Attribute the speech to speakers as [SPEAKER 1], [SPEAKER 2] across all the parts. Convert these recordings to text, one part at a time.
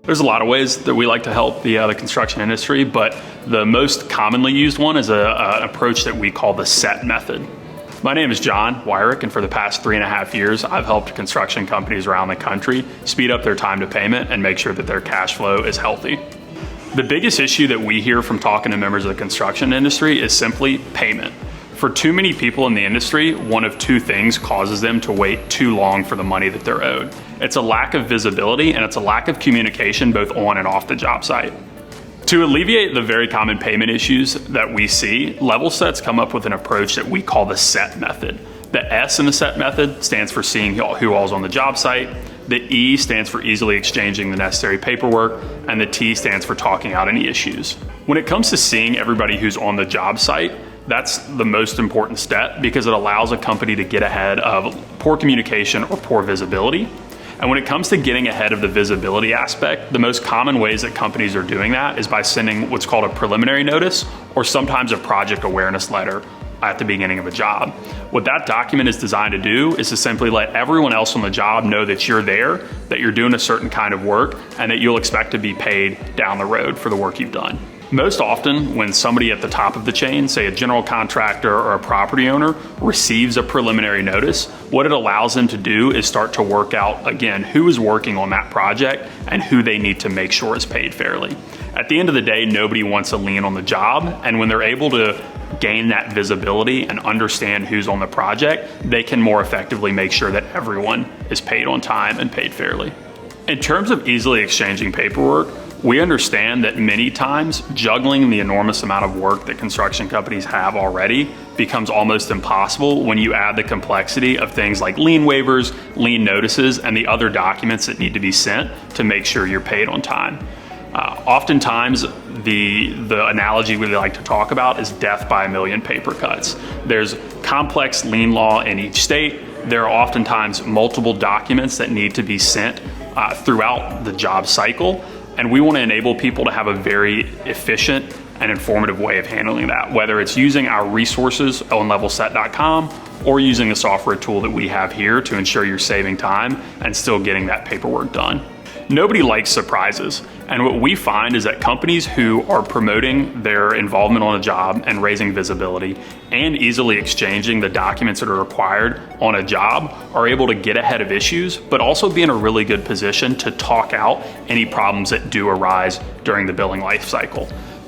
[SPEAKER 1] There's a lot of ways that we like to help the construction industry, but the most commonly used one is an approach that we call the SET method. My name is John Weirich, and for the past 3.5 years, I've helped construction companies around the country speed up their time to payment and make sure that their cash flow is healthy. The biggest issue that we hear from talking to members of the construction industry is simply payment. For too many people in the industry, one of two things causes them to wait too long for the money that they're owed. It's a lack of visibility and it's a lack of communication both on and off the job site. To alleviate the very common payment issues that we see, Levelset's come up with an approach that we call the SET method. The S in the SET method stands for seeing who all's on the job site. The E stands for easily exchanging the necessary paperwork, and the T stands for talking out any issues. When it comes to seeing everybody who's on the job site, that's the most important step because it allows a company to get ahead of poor communication or poor visibility. And when it comes to getting ahead of the visibility aspect, the most common ways that companies are doing that is by sending what's called a preliminary notice or sometimes a project awareness letter at the beginning of a job. What that document is designed to do is to simply let everyone else on the job know that you're there, that you're doing a certain kind of work, and that you'll expect to be paid down the road for the work you've done. Most often, when somebody at the top of the chain, say a general contractor or a property owner, receives a preliminary notice, what it allows them to do is start to work out, again, who is working on that project and who they need to make sure is paid fairly. At the end of the day, nobody wants a lien on the job, and when they're able to gain that visibility and understand who's on the project, they can more effectively make sure that everyone is paid on time and paid fairly. In terms of easily exchanging paperwork, we understand that many times juggling the enormous amount of work that construction companies have already becomes almost impossible when you add the complexity of things like lien waivers, lien notices, and the other documents that need to be sent to make sure you're paid on time. Oftentimes, the analogy we like to talk about is death by a million paper cuts. There's complex lien law in each state. There are oftentimes multiple documents that need to be sent throughout the job cycle. And we want to enable people to have a very efficient and informative way of handling that, whether it's using our resources on levelset.com or using the software tool that we have here to ensure you're saving time and still getting that paperwork done. Nobody likes surprises. And what we find is that companies who are promoting their involvement on a job and raising visibility and easily exchanging the documents that are required on a job are able to get ahead of issues, but also be in a really good position to talk out any problems that do arise during the billing life cycle.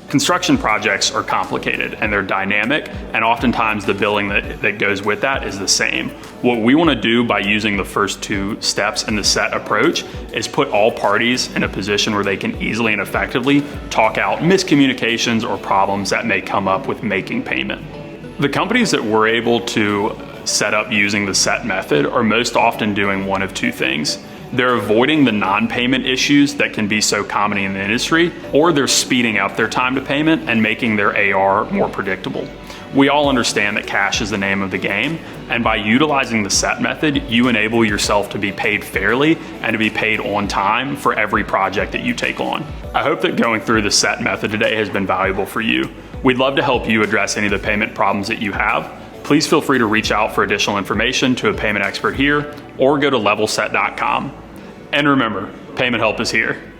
[SPEAKER 1] Construction projects are complicated and they're dynamic, and oftentimes the billing that goes with that is the same. What we want to do by using the first two steps in the SET approach is put all parties in a position where they can easily and effectively talk out miscommunications or problems that may come up with making payment. The companies that we're able to set up using the SET method are most often doing one of two things. They're avoiding the non-payment issues that can be so common in the industry, or they're speeding up their time to payment and making their AR more predictable. We all understand that cash is the name of the game, and by utilizing the SET method, you enable yourself to be paid fairly and to be paid on time for every project that you take on. I hope that going through the SET method today has been valuable for you. We'd love to help you address any of the payment problems that you have. Please feel free to reach out for additional information to a payment expert here or go to levelset.com. And remember, payment help is here.